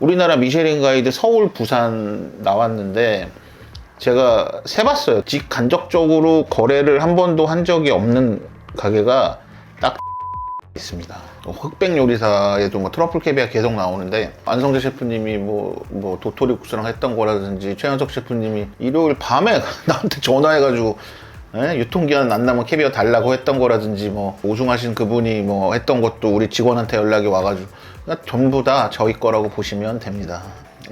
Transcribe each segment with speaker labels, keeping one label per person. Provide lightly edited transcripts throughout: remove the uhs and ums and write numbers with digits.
Speaker 1: 우리나라 미쉐린 가이드 서울, 부산 나왔는데 제가 세봤어요. 직간접적으로 거래를 한 번도 한 적이 없는 가게가 딱 있습니다. 흑백 요리사에도 뭐 트러플 캐비아 계속 나오는데 안성재 셰프님이 뭐 도토리 국수랑 했던 거라든지 최현석 셰프님이 일요일 밤에 나한테 전화해가지고 유통기한 안 남은 캐비아 달라고 했던 거라든지 뭐 우승하신 그분이 뭐 했던 것도 우리 직원한테 연락이 와가지고 그러니까 전부 다 저희 거라고 보시면 됩니다.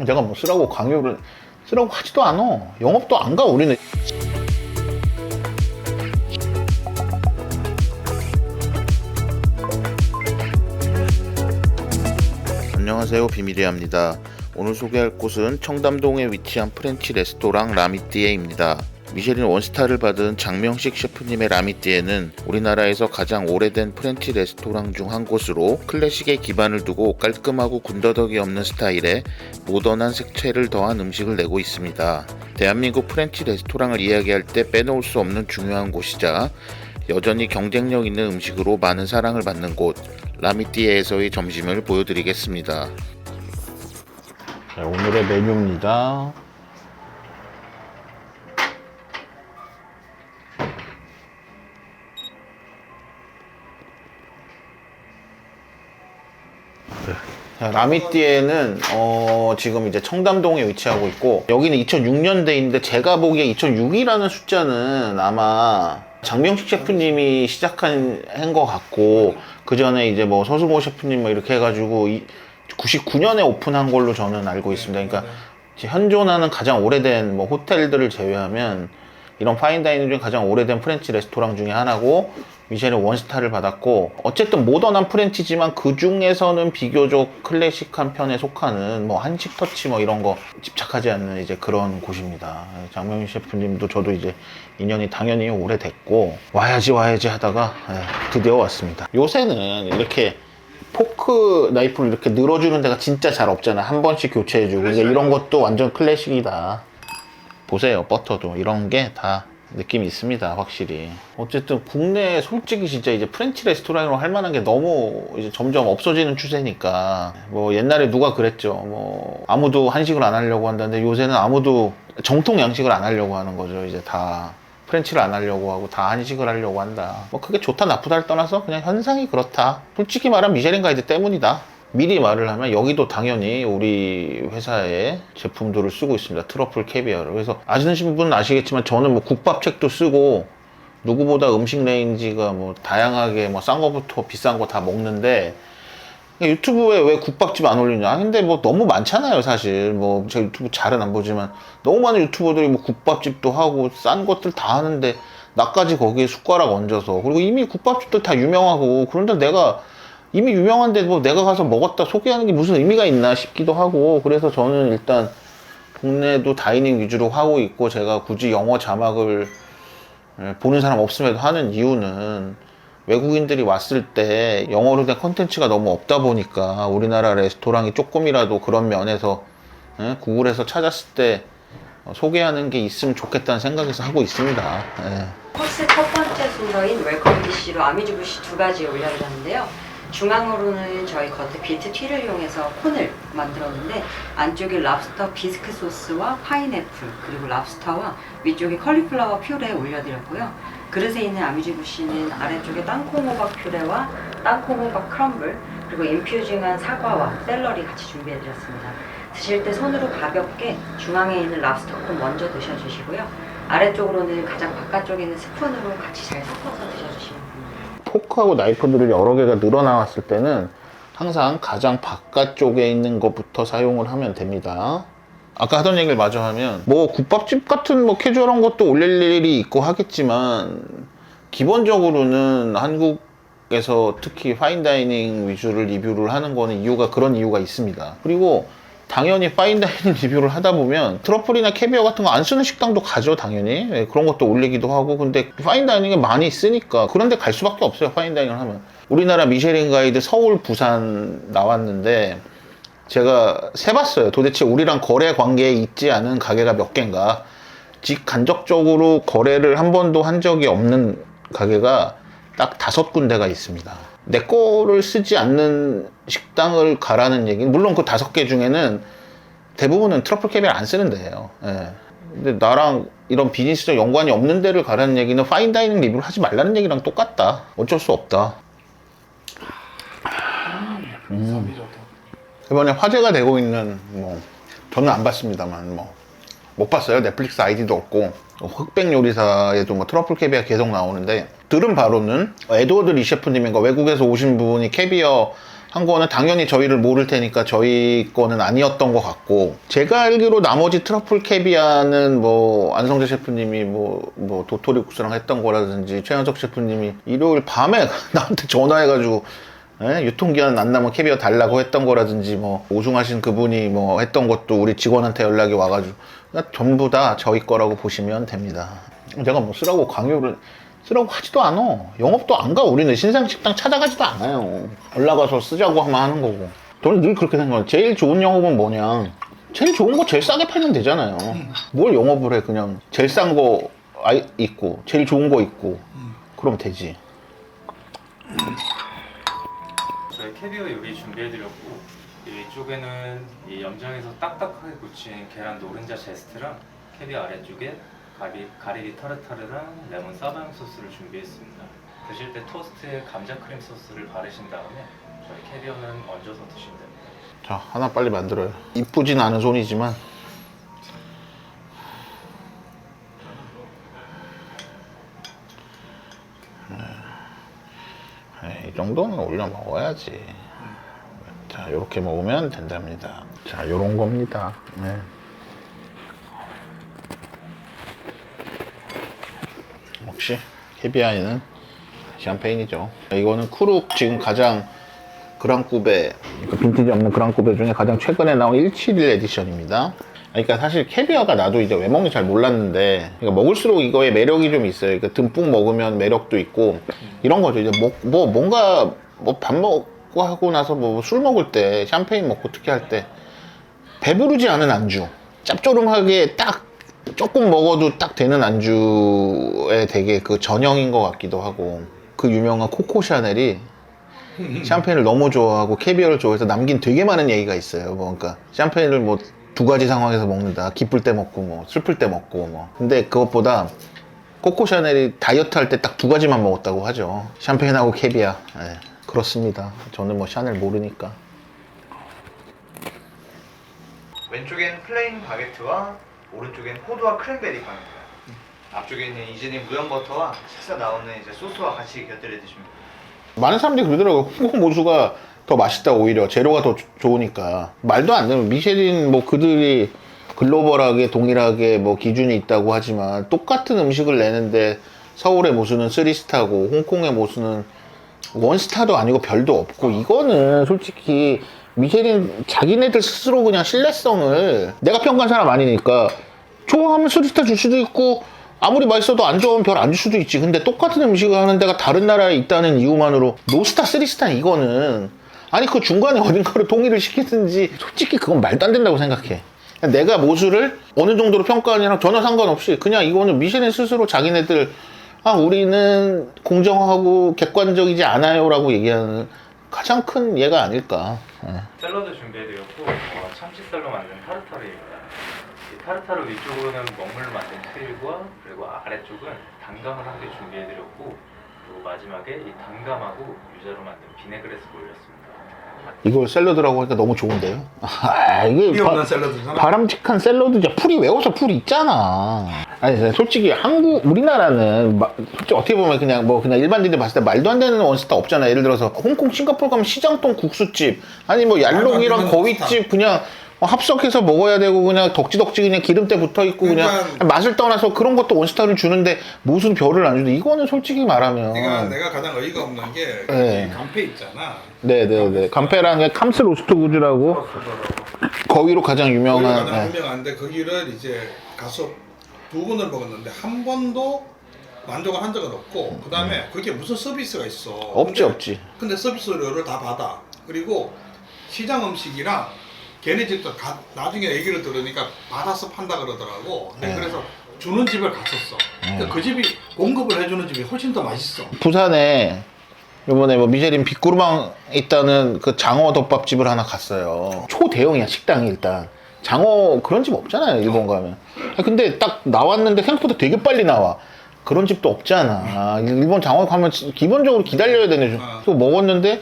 Speaker 1: 제가 뭐 쓰라고 강요를 쓰라고 하지도 않아. 영업도 안 가 우리는. 안녕하세요, 비밀이야입니다. 오늘 소개할 곳은 청담동에 위치한 프렌치 레스토랑 라미띠에입니다. 미쉐린 원스타를 받은 장명식 셰프님의 라미띠에는 우리나라에서 가장 오래된 프렌치 레스토랑 중 한 곳으로 클래식에 기반을 두고 깔끔하고 군더더기 없는 스타일에 모던한 색채를 더한 음식을 내고 있습니다. 대한민국 프렌치 레스토랑을 이야기할 때 빼놓을 수 없는 중요한 곳이자 여전히 경쟁력 있는 음식으로 많은 사랑을 받는 곳 라미띠에에서의 점심을 보여드리겠습니다. 자, 오늘의 메뉴입니다. 자, 라미띠에는 지금 이제 청담동에 위치하고 있고 여기는 2006년대인데 제가 보기에 2006이라는 숫자는 아마 장명식 셰프님이 시작한 것 같고 그 전에 이제 뭐 서수모 셰프님 뭐 이렇게 해가지고 99년에 오픈한 걸로 저는 알고 있습니다. 그러니까 현존하는 가장 오래된 뭐 호텔들을 제외하면 이런 파인다이닝 중에 가장 오래된 프렌치 레스토랑 중에 하나고 미쉐린 원스타를 받았고 어쨌든 모던한 프렌치지만 그 중에서는 비교적 클래식한 편에 속하는 뭐 한식 터치 뭐 이런 거 집착하지 않는 이제 그런 곳입니다. 장명희 셰프님도 저도 이제 인연이 당연히 오래됐고 와야지 하다가 드디어 왔습니다. 요새는 이렇게 포크 나이프를 이렇게 늘어주는 데가 진짜 잘 없잖아. 한 번씩 교체해주고 그러니까 이런 것도 완전 클래식이다. 보세요, 버터도 이런 게 다 느낌이 있습니다, 확실히. 어쨌든 국내에 솔직히 진짜 이제 프렌치 레스토랑으로 할 만한 게 너무 이제 점점 없어지는 추세니까 뭐 옛날에 누가 그랬죠. 뭐 아무도 한식을 안 하려고 한다는데 요새는 아무도 정통 양식을 안 하려고 하는 거죠. 이제 다 프렌치를 안 하려고 하고 다 한식을 하려고 한다. 뭐 그게 좋다 나쁘다를 떠나서 그냥 현상이 그렇다. 솔직히 말하면 미쉐린 가이드 때문이다. 미리 말을 하면 여기도 당연히 우리 회사의 제품들을 쓰고 있습니다. 트러플 캐비아를. 그래서 아시는 분은 아시겠지만 저는 뭐 국밥책도 쓰고 누구보다 음식 레인지가 뭐 다양하게 뭐 싼 거부터 비싼 거 다 먹는데 유튜브에 왜 국밥집 안 올리냐? 근데 뭐 너무 많잖아요, 사실. 뭐 제가 유튜브 잘은 안 보지만 너무 많은 유튜버들이 뭐 국밥집도 하고 싼 것들 다 하는데 나까지 거기에 숟가락 얹어서 그리고 이미 국밥집들 다 유명하고 그런데 내가 이미 유명한데 뭐 내가 가서 먹었다 소개하는 게 무슨 의미가 있나 싶기도 하고 그래서 저는 일단 국내도 다이닝 위주로 하고 있고 제가 굳이 영어 자막을 보는 사람 없음에도 하는 이유는 외국인들이 왔을 때 영어로 된 컨텐츠가 너무 없다 보니까 우리나라 레스토랑이 조금이라도 그런 면에서 구글에서 찾았을 때 소개하는 게 있으면 좋겠다는 생각에서 하고 있습니다.
Speaker 2: 코스 첫 번째 순서인 웰컴 디쉬로 아미주부시 2가지 올려드렸는데요. 중앙으로는 저희 겉에 비트 튀를 이용해서 콘을 만들었는데 안쪽에 랍스터 비스크 소스와 파인애플 그리고 랍스터와 위쪽에 컬리플라워 퓨레 올려드렸고요. 그릇에 있는 아미주부시는 아래쪽에 땅콩 호박 퓨레와 땅콩 호박 크럼블 그리고 인퓨징한 사과와 샐러리 같이 준비해드렸습니다. 드실 때 손으로 가볍게 중앙에 있는 랍스터 콘 먼저 드셔주시고요. 아래쪽으로는 가장 바깥쪽에 있는 스푼으로 같이 잘 섞어서 드셔주시면 됩니다.
Speaker 1: 포크하고 나이프들이 여러 개가 늘어나왔을 때는 항상 가장 바깥쪽에 있는 것부터 사용을 하면 됩니다. 아까 하던 얘기를 마저 하면 뭐 국밥집 같은 뭐 캐주얼한 것도 올릴 일이 있고 하겠지만 기본적으로는 한국에서 특히 파인다이닝 위주를 리뷰를 하는 거는 그런 이유가 있습니다. 그리고 당연히 파인다이닝 리뷰를 하다 보면 트러플이나 캐비어 같은 거 안 쓰는 식당도 가죠, 당연히. 그런 것도 올리기도 하고. 근데 파인다이닝에 많이 쓰니까 그런 데 갈 수밖에 없어요, 파인다이닝을 하면. 우리나라 미쉐린 가이드 서울, 부산 나왔는데 제가 세봤어요. 도대체 우리랑 거래 관계에 있지 않은 가게가 몇 개인가. 직간접적으로 거래를 한 번도 한 적이 없는 가게가 딱 5군데가 있습니다. 내 거를 쓰지 않는 식당을 가라는 얘기는, 물론 그 5개 중에는 대부분은 트러플 캐비어 안 쓰는 데예요. 예. 근데 나랑 이런 비즈니스적 연관이 없는 데를 가라는 얘기는 파인다이닝 리뷰를 하지 말라는 얘기랑 똑같다. 어쩔 수 없다. 이번에 화제가 되고 있는, 뭐 저는 안 봤습니다만 못 봤어요. 넷플릭스 아이디도 없고. 흑백 요리사에도 뭐 트러플 캐비어 계속 나오는데, 들은 바로는 에드워드 리 셰프님인가 외국에서 오신 분이 캐비어 한 거는 당연히 저희를 모를 테니까 저희 거는 아니었던 것 같고, 제가 알기로 나머지 트러플 캐비아는 뭐 안성재 셰프님이 뭐 도토리 국수랑 했던 거라든지, 최현석 셰프님이 일요일 밤에 나한테 전화해가지고 유통기한 안 남은 캐비어 달라고 했던 거라든지, 뭐 우승하신 그분이 뭐 했던 것도 우리 직원한테 연락이 와가지고, 그러니까 전부 다 저희 거라고 보시면 됩니다. 제가 뭐 쓰라고 강요를 쓰라고 하지도 않아. 영업도 안 가. 우리는 신상식당 찾아가지도 않아요. 올라가서 쓰자고 하면 하는 거고. 저는 늘 그렇게 생각해요. 제일 좋은 영업은 뭐냐, 제일 좋은 거 제일 싸게 팔면 되잖아요. 뭘 영업을 해. 그냥 제일 싼 거 있고 제일 좋은 거 있고 그러면 되지.
Speaker 3: 저희 캐비어 요리 준비해드렸고, 이쪽에는 이 염장에서 딱딱하게 굳힌 계란 노른자 제스트랑 캐비어 아래쪽에 가리비 타르타르랑 레몬 사바양 소스를 준비했습니다. 드실 때 토스트에 감자 크림 소스를 바르신 다음에 저희 캐비어는 얹어서 드시면 됩니다.
Speaker 1: 자, 하나 빨리 만들어요. 이쁘진 않은 손이지만. 이 정도는 올려 먹어야지. 자, 이렇게 먹으면 된답니다. 자, 요런 겁니다. 네. 역시 캐비아에는 샴페인이죠. 이거는 쿠룩 지금 가장 그랑쿠베, 그러니까 빈티지 없는 그랑쿠베 중에 가장 최근에 나온 171 에디션입니다. 그러니까 사실 캐비어가 나도 이제 왜 먹는지 잘 몰랐는데, 그러니까 먹을수록 이거에 매력이 좀 있어요. 그러니까 듬뿍 먹으면 매력도 있고 이런 거죠. 이제 뭔가 밥 먹고 하고 나서 뭐 술 먹을 때, 샴페인 먹고 특히 할 때 배부르지 않은 안주, 짭조름하게 딱 조금 먹어도 딱 되는 안주에 되게 그 전형인 것 같기도 하고, 그 유명한 코코 샤넬이 샴페인을 너무 좋아하고 캐비어를 좋아해서 남긴 되게 많은 얘기가 있어요. 뭐 그러니까 샴페인을 뭐 2가지 상황에서 먹는다. 기쁠 때 먹고 뭐 슬플 때 먹고 뭐. 근데 그것보다 코코 샤넬이 다이어트 할 때 딱 2가지만 먹었다고 하죠. 샴페인하고 캐비아. 네, 그렇습니다. 저는 뭐 샤넬 모르니까.
Speaker 4: 왼쪽엔 플레인 바게트와 오른쪽엔 호두와 크랜베리 바게트. 앞쪽에는 이제는 무염 버터와 싹싹 나오는 이제 소스와 같이 곁들여 드시면 됩니다.
Speaker 1: 많은 사람들이 그러더라고요. 홍콩 모수가 더 맛있다. 오히려 재료가 더 좋으니까. 말도 안 되는, 미쉐린 뭐 그들이 글로벌하게 동일하게 뭐 기준이 있다고 하지만 똑같은 음식을 내는데 서울의 모수는 3스타고 홍콩의 모수는 1스타도 아니고 별도 없고, 이거는 솔직히 미쉐린 자기네들 스스로 그냥 신뢰성을, 내가 평가한 사람 아니니까 좋아하면 3스타 줄 수도 있고 아무리 맛있어도 안 좋으면 별 안 줄 수도 있지. 근데 똑같은 음식을 하는 데가 다른 나라에 있다는 이유만으로 노스타, 3스타 이거는, 아니 그 중간에 어딘가로 통일을 시키든지, 솔직히 그건 말도 안 된다고 생각해. 내가 모수를 어느 정도로 평가하느냐랑 전혀 상관없이 그냥 이거는 미쉐린 스스로 자기네들 우리는 공정하고 객관적이지 않아요 라고 얘기하는 가장 큰 예가 아닐까.
Speaker 3: 샐러드 준비해드렸고, 참치살로 만든 타르타르입니다. 이 타르타르 위쪽은 먹물로 만든 트윌과, 그리고 아래쪽은 단감을 함께 준비해드렸고, 그리고 마지막에 이 단감하고 유자로 만든 비네그레스를 올렸습니다.
Speaker 1: 이걸 샐러드라고 하니까 너무 좋은데요? 이게
Speaker 5: 풀이 없는 샐러드잖아.
Speaker 1: 바람직한 샐러드죠. 풀이 왜 없어? 풀이 있잖아. 아니 솔직히 우리나라는 솔직히 어떻게 보면 그냥 일반인들 봤을 때 말도 안 되는 원스타 없잖아. 예를 들어서 홍콩, 싱가포르 가면 시장동 국수집, 아니 뭐 얄롱이랑 거위집 그냥 합석해서 먹어야 되고, 그냥 덕지덕지 그냥 기름때 붙어 있고, 그냥 맛을 떠나서 그런 것도 원스타를 주는데 무슨 별을 안 주는데, 이거는 솔직히 말하면
Speaker 5: 내가 가장 어이가 없는 게
Speaker 1: 네.
Speaker 5: 간페 있잖아.
Speaker 1: 네네네. 간페랑 캄스 로스트 구즈라고 거기로 가장 유명한.
Speaker 5: 가장 유명한데 거기를 이제 가서 2번을 먹었는데 한 번도 만족을 한 적은 없고, 그 다음에 그게 무슨 서비스가 있어.
Speaker 1: 없지.
Speaker 5: 근데 서비스료를 다 받아. 그리고 시장 음식이랑 걔네 집도 나중에 얘기를 들으니까 받아서 판다 그러더라고. 근데 그래서 주는 집을 갔었어. 근데 그 집이 공급을 해주는 집이 훨씬 더 맛있어.
Speaker 1: 부산에 이번에 뭐 미쉐린 빅구르망 있다는 그 장어 덮밥집을 하나 갔어요. 초대형이야 식당이 일단. 장어 그런 집 없잖아요 일본 가면. 근데 딱 나왔는데 생각보다 되게 빨리 나와. 그런 집도 없잖아. 일본 장어 가면 기본적으로 기다려야 되네. 또 먹었는데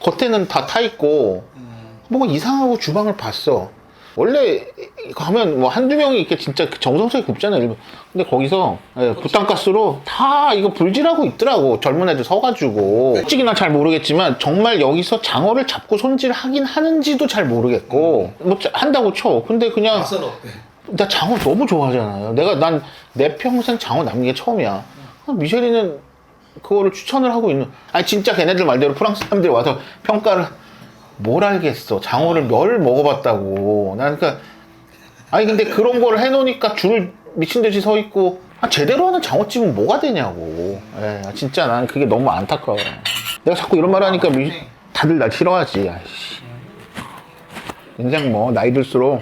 Speaker 1: 겉에는 다 타 있고 뭔가 이상하고 주방을 봤어. 원래 가면 뭐 한두 명이 이렇게 진짜 정성스럽게 굽잖아요 일본. 근데 거기서 부탄가스로 다 이거 불질하고 있더라고. 젊은 애들 서가지고. 솔직히 난 잘 모르겠지만 정말 여기서 장어를 잡고 손질하긴 하는지도 잘 모르겠고 뭐 한다고 쳐. 근데 그냥
Speaker 5: 맛은 어때?
Speaker 1: 나 장어 너무 좋아하잖아요. 난 내 평생 장어 남긴 게 처음이야. 미쉐린은 그거를 추천을 하고 있는. 아니 진짜 걔네들 말대로 프랑스 사람들이 와서 평가를 뭘 알겠어. 장어를 뭘 먹어봤다고. 난 그러니까 아니 근데 그런 걸 해놓으니까 줄 미친 듯이 서 있고 제대로 하는 장어집은 뭐가 되냐고. 진짜 난 그게 너무 안타까워. 내가 자꾸 이런 말 하니까 다들 날 싫어하지. 아이씨. 인생 뭐 나이 들수록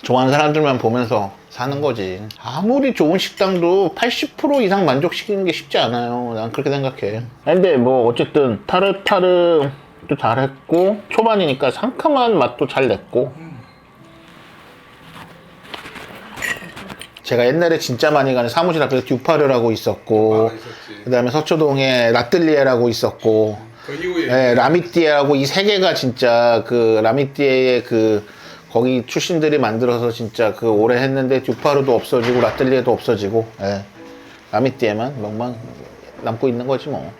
Speaker 1: 좋아하는 사람들만 보면서 사는 거지. 아무리 좋은 식당도 80% 이상 만족시키는 게 쉽지 않아요. 난 그렇게 생각해. 근데 뭐 어쨌든 타르타르도 잘했고 초반이니까 상큼한 맛도 잘 냈고. 제가 옛날에 진짜 많이 가는 사무실 앞에서 듀파르라고 있었고 그 다음에 서초동에 라뜰리에라고 있었고
Speaker 5: 그 이후에
Speaker 1: 라미띠에라고 이 세 개가 진짜 그 라미띠에의 거기 출신들이 만들어서 진짜 오래 했는데 듀파르도 없어지고 라뜰리에도 없어지고 라미띠에만 명만 남고 있는 거지 뭐.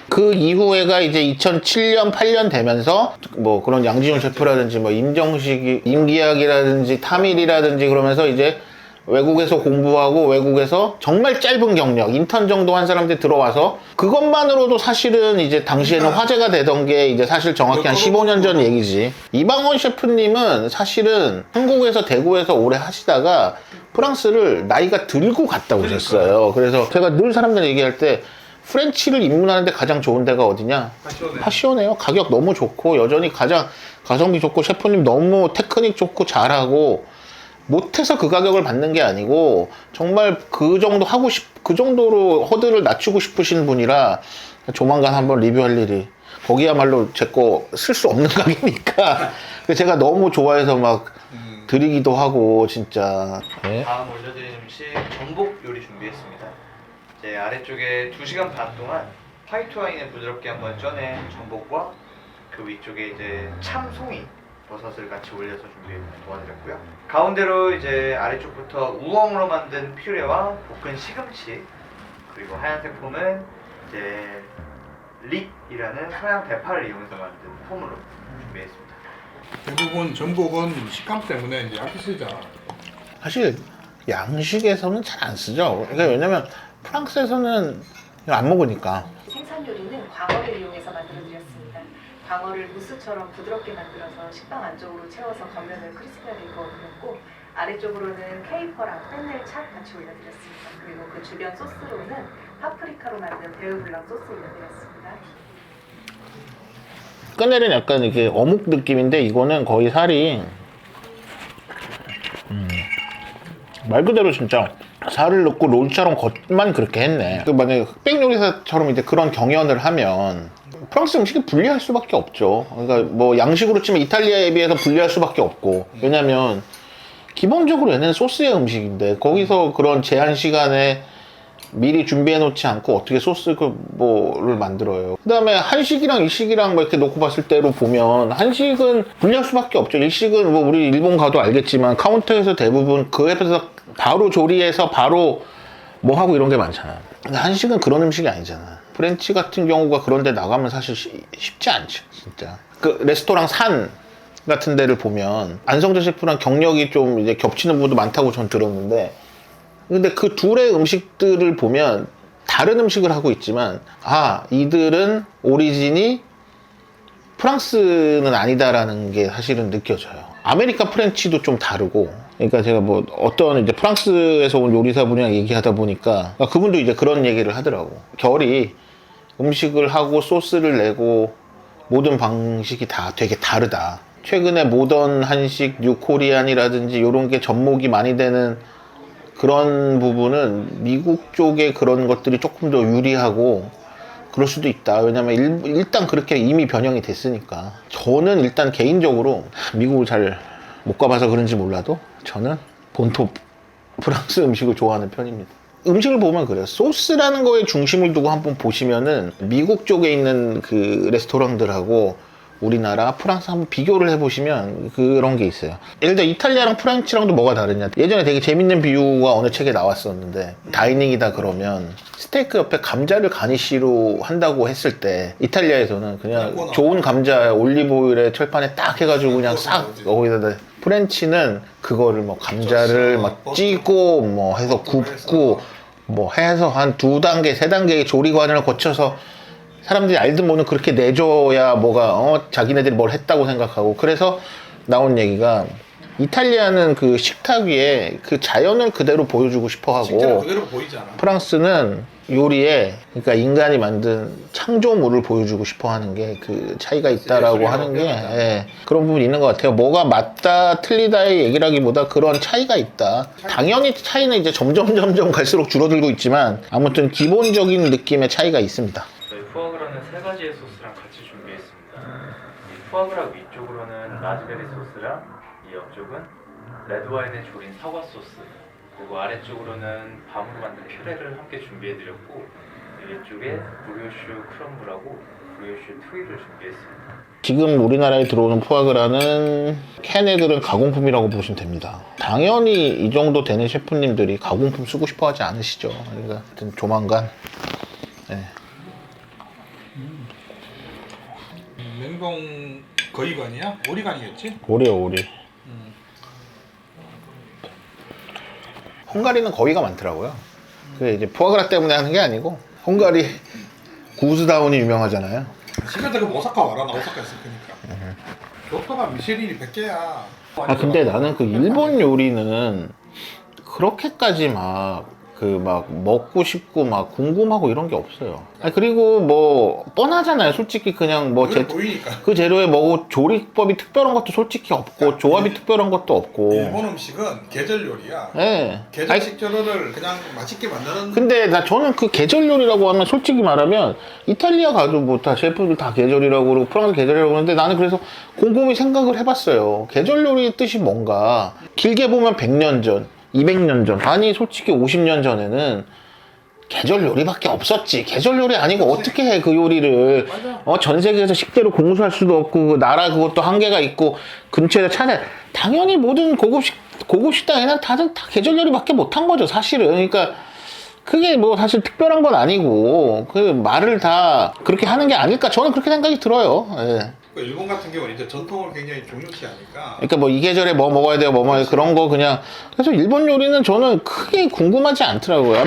Speaker 1: 그 이후에가 이제 2007년 8년 되면서 뭐 그런 양지훈 셰프라든지 뭐 임기학이라든지 타밀이라든지 그러면서 이제 외국에서 공부하고 외국에서 정말 짧은 경력 인턴 정도 한 사람들이 들어와서 그것만으로도 사실은 이제 당시에는 화제가 되던 게 이제 사실 정확히 한 15년 전 얘기지. 이방원 셰프님은 사실은 한국에서 대구에서 오래 하시다가 프랑스를 나이가 들고 갔다 오셨어요. 그래서 제가 늘 사람들 얘기할 때 프렌치를 입문하는데 가장 좋은 데가 어디냐? 파시오네요. 가격 너무 좋고 여전히 가장 가성비 좋고 셰프님 너무 테크닉 좋고 잘하고 못해서 그 가격을 받는 게 아니고 정말 그 정도 그 정도로 허들을 낮추고 싶으신 분이라 조만간 한번 리뷰할 일이. 거기야말로 제 거 쓸 수 없는 가격이니까 제가 너무 좋아해서 막 드리기도 하고 진짜.
Speaker 4: 다음 올려드린 음식 전복 요리 준비했습니다. 이제 아래쪽에 2시간 반 동안 화이트 와인에 부드럽게 한번 쪄낸 전복과 그 위쪽에 이제 참송이 버섯을 같이 올려서 도와드렸고요. 가운데로 이제 아래쪽부터 우엉으로 만든 퓨레와 볶은 시금치, 그리고 하얀색 폼은 이제 릭이라는 서양 대파를 이용해서 만든 폼으로 준비했습니다.
Speaker 5: 대부분 전복은 식감 때문에 이제 약이 쓰잖아.
Speaker 1: 사실 양식에서는 잘 안 쓰죠. 그러니까 왜냐면 프랑스에서는 안 먹으니까.
Speaker 6: 생선 요리는 광어를 이용해서 만들어드렸습니다. 광어를 무스처럼 부드럽게 만들어서 식빵 안쪽으로 채워서 겉면을 크리스피하게 구워드렸고 아래쪽으로는 케이퍼랑 펜넬 찹 같이 올려드렸습니다. 그리고 그 주변 소스로는 파프리카로 만든 베우블랑 소스 올려드렸습니다.
Speaker 1: 끈에는 약간 이게 어묵 느낌인데 이거는 거의 살이 말 그대로 진짜 살을 넣고 롤처럼 겉만 그렇게 했네. 만약에 흑백 요리사처럼 이제 그런 경연을 하면 프랑스 음식이 불리할 수밖에 없죠. 그러니까 뭐 양식으로 치면 이탈리아에 비해서 불리할 수밖에 없고. 왜냐면 기본적으로 얘는 소스의 음식인데 거기서 그런 제한 시간에 미리 준비해 놓지 않고 어떻게 소스 뭐를 만들어요. 그 다음에 한식이랑 일식이랑 뭐 이렇게 놓고 봤을 때로 보면 한식은 불리할 수밖에 없죠. 일식은 뭐 우리 일본 가도 알겠지만 카운터에서 대부분 그 옆에서 바로 조리해서 바로 뭐 하고 이런 게 많잖아. 근데 한식은 그런 음식이 아니잖아. 프렌치 같은 경우가 그런 데 나가면 사실 쉽지 않죠, 진짜. 그 레스토랑 산 같은 데를 보면 안성재 셰프랑 경력이 좀 이제 겹치는 부분도 많다고 전 들었는데 근데 그 둘의 음식들을 보면 다른 음식을 하고 있지만 이들은 오리진이 프랑스는 아니다라는 게 사실은 느껴져요. 아메리칸 프렌치도 좀 다르고 그러니까 제가 뭐 어떤 이제 프랑스에서 온 요리사분이랑 얘기하다 보니까 그분도 이제 그런 얘기를 하더라고. 결이 음식을 하고 소스를 내고 모든 방식이 다 되게 다르다. 최근에 모던 한식, 뉴코리안이라든지 이런 게 접목이 많이 되는 그런 부분은 미국 쪽의 그런 것들이 조금 더 유리하고 그럴 수도 있다. 왜냐면 일단 그렇게 이미 변형이 됐으니까. 저는 일단 개인적으로 미국을 잘 못 가봐서 그런지 몰라도 저는 본토 프랑스 음식을 좋아하는 편입니다. 음식을 보면 그래요. 소스라는 거에 중심을 두고 한번 보시면은 미국 쪽에 있는 그 레스토랑들하고 우리나라, 프랑스 한번 비교를 해보시면 그런 게 있어요. 예를 들어 이탈리아랑 프렌치랑도 뭐가 다르냐. 예전에 되게 재밌는 비유가 어느 책에 나왔었는데 다이닝이다 그러면 스테이크 옆에 감자를 가니쉬로 한다고 했을 때 이탈리아에서는 그냥 좋은 감자 올리브오일에 철판에 딱 해가지고 그냥 싹 거기다 프렌치는 그거를 뭐 감자를 막 찌고 뭐 해서 굽고 뭐 해서 한 2단계, 3단계의 조리 과정을 거쳐서 사람들이 알든 뭐는 그렇게 내줘야 뭐가 자기네들이 뭘 했다고 생각하고 그래서 나온 얘기가 이탈리아는 그 식탁 위에 그 자연을 그대로 보여주고 싶어
Speaker 5: 실제로
Speaker 1: 하고
Speaker 5: 그대로 보이잖아.
Speaker 1: 프랑스는 요리에 그러니까 인간이 만든 창조물을 보여주고 싶어 하는 게 그 차이가 있다라고 하는 게 예, 그런 부분이 있는 것 같아요. 뭐가 맞다 틀리다의 얘기라기보다 그런 차이가 있다. 당연히 차이는 이제 점점 갈수록 줄어들고 있지만 아무튼 기본적인 느낌의 차이가 있습니다.
Speaker 3: 저희 푸아그라는 3가지의 소스랑 같이 준비했습니다. 이 푸아그라 위쪽으로는 라즈베리 소스랑 이 옆쪽은 레드와인에 졸인 사과 소스, 그리고 아래쪽으로는 밤으로 만든 퓨레를 함께 준비해드렸고 위쪽에 브리오슈 크럼블하고 브리오슈 트위를 준비했습니다.
Speaker 1: 지금 우리나라에 들어오는 푸아그라는 걔네들은 가공품이라고 보시면 됩니다. 당연히 이 정도 되는 셰프님들이 가공품 쓰고 싶어 하지 않으시죠. 그러니까 하여튼 조만간 네.
Speaker 5: 냉동 거위간이야? 오리간이겠지?
Speaker 1: 오리. 헝가리는 거위가 많더라고요. 그게 이제 푸아그라 때문에 하는 게 아니고 헝가리 구스다운이 유명하잖아요.
Speaker 5: 시간대가 오사카 와라. 나 오사카 있을 거니까. 교토가 미쉐린이 100개야.
Speaker 1: 아 근데 나는 그 일본 요리는 그렇게까지 막 먹고 싶고 막 궁금하고 이런 게 없어요. 아니 그리고 뭐 뻔하잖아요. 솔직히 그냥 뭐
Speaker 5: 그래 보이니까.
Speaker 1: 그 재료에 뭐 조리법이 특별한 것도 솔직히 없고 조합이 특별한 것도 없고.
Speaker 5: 일본 음식은 계절 요리야.
Speaker 1: 예.
Speaker 5: 계절식 재료를 그냥 맛있게 만드는.
Speaker 1: 근데 저는 그 계절 요리라고 하면 솔직히 말하면 이탈리아 가도 뭐 다 셰프들 다 계절이라고 그러고 프랑스 계절이라고 그러는데 나는 그래서 곰곰이 생각을 해봤어요. 계절 요리의 뜻이 뭔가. 길게 보면 100년 전, 200년 전, 아니 솔직히 50년 전에는 계절 요리밖에 없었지. 계절 요리 아니고 어떻게 해 그 요리를. 전 세계에서 식대로 공수할 수도 없고 그 나라 그것도 한계가 있고 근처에서 찾아. 당연히 모든 고급 식당에는 다들 다 계절 요리밖에 못한 거죠 사실은. 그러니까 그게 뭐 사실 특별한 건 아니고 그 말을 다 그렇게 하는 게 아닐까 저는 그렇게 생각이 들어요. 예.
Speaker 5: 일본 같은 경우는 이제 전통을 굉장히 중요시하니까.
Speaker 1: 그러니까 뭐 이 계절에 뭐 먹어야 돼요, 뭐 먹어야 돼요, 그런 거 그냥. 그래서 일본 요리는 저는 크게 궁금하지 않더라고요.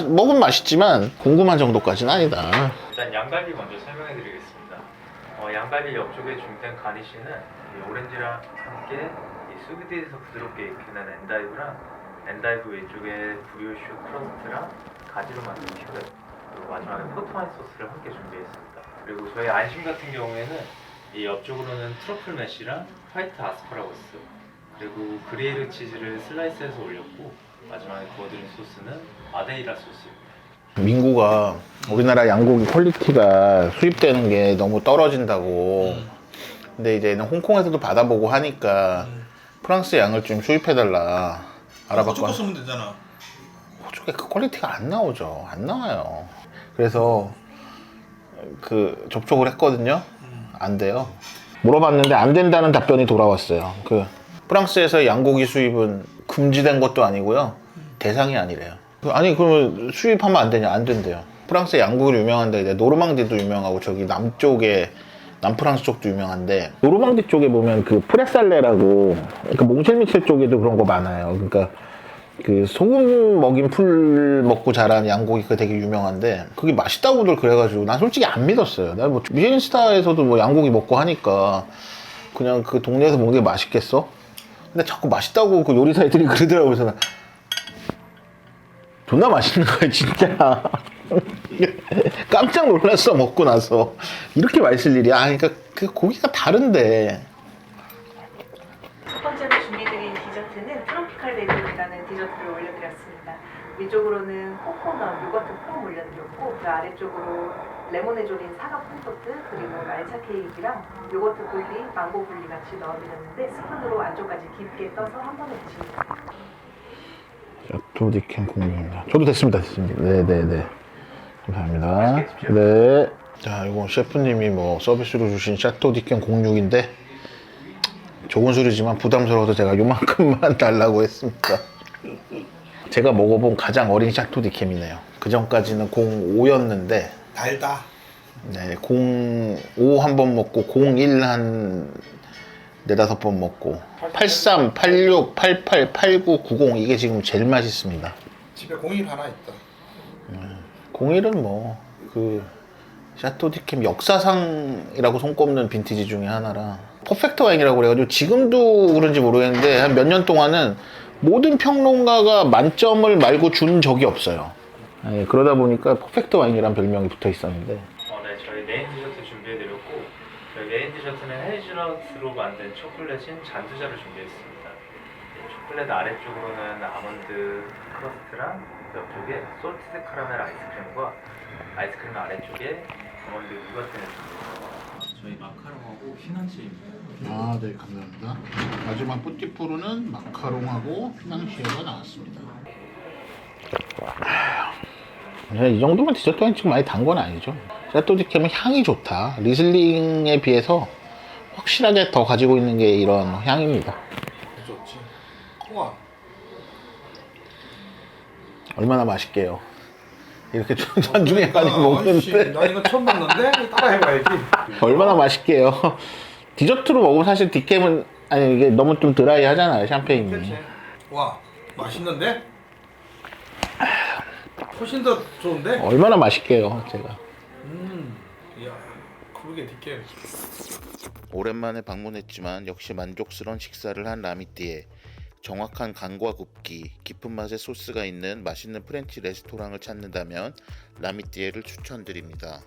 Speaker 1: 먹으면 맛있지만 궁금한 정도까지는 아니다.
Speaker 3: 일단 양갈비 먼저 설명해드리겠습니다. 양갈비 옆쪽에 준비된 가니쉬는 이 오렌지랑 함께 이 수비드에서 부드럽게 익히는 엔다이브 위쪽에 브리오슈 크러스트랑 가지로 만든 퓨레, 그리고 마지막에 포트와인 소스를 함께 준비했습니다. 그리고 저희 안심 같은 경우에는 이 옆쪽으로는 트러플 매쉬랑 화이트 아스파라거스, 그리고 그레이르 치즈를 슬라이스해서 올렸고 마지막에 구워드린 소스는 마데이라 소스입니다.
Speaker 1: 민구가 우리나라 양고기 퀄리티가 수입되는 게 너무 떨어진다고. 근데 이제는 홍콩에서도 받아보고 하니까 프랑스 양을 좀 수입해달라 알아봤거든.
Speaker 5: 호주거 쓰면 되잖아.
Speaker 1: 호주에 그 퀄리티가 안 나오죠. 안 나와요. 그래서 그 접촉을 했거든요. 안 돼요. 물어봤는데 안 된다는 답변이 돌아왔어요. 그 프랑스에서 양고기 수입은 금지된 것도 아니고요. 대상이 아니래요. 아니 그러면 수입하면 안 되냐? 안 된대요. 프랑스 양고기 유명한데 이제 노르망디도 유명하고 저기 남쪽에 남프랑스 쪽도 유명한데 노르망디 쪽에 보면 그 프레살레라고 그러니까 몽쉘미첼 쪽에도 그런 거 많아요. 그러니까 그 소금 먹인 풀 먹고 자란 양고기 그게 되게 유명한데 그게 맛있다고들 그래가지고 난 솔직히 안 믿었어요. 난 뭐 미쉐린 스타에서도 뭐 양고기 먹고 하니까 그냥 그 동네에서 먹는 게 맛있겠어? 근데 자꾸 맛있다고 그 요리사애들이 그러더라고요. 그래서 존나 맛있는 거야 진짜. 깜짝 놀랐어 먹고 나서. 이렇게 맛있을 일이야. 그러니까 그 고기가 다른데.
Speaker 6: 첫 번째로 준비드린 디저트는 트로피칼 데빌이라는 디저트를 올려드렸습니다. 위쪽으로는 코코넛, 요거트 폼 올려드렸고 그 아래쪽으로 레몬에 졸인 사과 콘토트 그리고 말차 케이크랑 요거트 굴리, 망고 굴리 같이 넣어드렸는데 스푼으로 안쪽까지 깊게 떠서 한 번에 드시면 돼요.
Speaker 1: 샤토디캠 공유입니다. 저도 됐습니다. 네네네. 감사합니다. 네. 자, 이건 셰프님이 뭐 서비스로 주신 샤토디캠 06인데 좋은 술이지만 부담스러워서 제가 요만큼만 달라고 했습니다. 제가 먹어본 가장 어린 샤토디캠이네요. 그 전까지는 05였는데
Speaker 5: 달다.
Speaker 1: 네, 05 한 번 먹고 01 한 4-5번 먹고 83, 86, 88, 89, 90 이게 지금 제일 맛있습니다.
Speaker 5: 집에 공일 하나 있다.
Speaker 1: 01은 뭐 그 샤토디캠 역사상이라고 손꼽는 빈티지 중에 하나라 퍼펙트 와인이라고 그래가지고 지금도 그런지 모르겠는데 한 몇 년 동안은 모든 평론가가 만점을 말고 준 적이 없어요. 예, 그러다 보니까 퍼펙트 와인이란 별명이 붙어 있었는데
Speaker 3: 네, 저희 메인 디저트 준비해드렸고 저희 메인 디저트는 헤이즐넛으로 만든 초콜릿인 잔두자를 준비했습니다. 초콜릿 아래쪽으로는 아몬드 크러스트랑 옆쪽에 솔티드 카라멜 아이스크림과 아이스크림 아래쪽에 아몬드 누가텐을 준비했습니다. 저희 마카롱하고 휘낭시에입니다.
Speaker 1: 아, 네, 감사합니다. 마지막 뿌띠푸르는 마카롱하고 휘낭시에가 나왔습니다. 이 정도면 디저트 와인 지금 많이 단 건 아니죠. 샤토디캠은 향이 좋다. 리슬링에 비해서 확실하게 더 가지고 있는 게 이런 향입니다.
Speaker 5: 좋지. 우와.
Speaker 1: 얼마나 맛있게요. 이렇게 나중에 많이 먹는데
Speaker 5: 나 이거 처음 봤는데 따라 해봐야지.
Speaker 1: 얼마나 맛있게요. 디저트로 먹으면 사실 디캠은 아니 이게 너무 좀 드라이 하잖아요. 샴페인이.
Speaker 5: 그렇지. 와, 맛있는데? 훨씬 더 좋은데?
Speaker 1: 얼마나 맛있게요, 제가.
Speaker 5: 이야, 그러게 디케.
Speaker 1: 오랜만에 방문했지만 역시 만족스러운 식사를 한 라미띠에 정확한 간과 굽기, 깊은 맛의 소스가 있는 맛있는 프렌치 레스토랑을 찾는다면 라미띠에를 추천드립니다.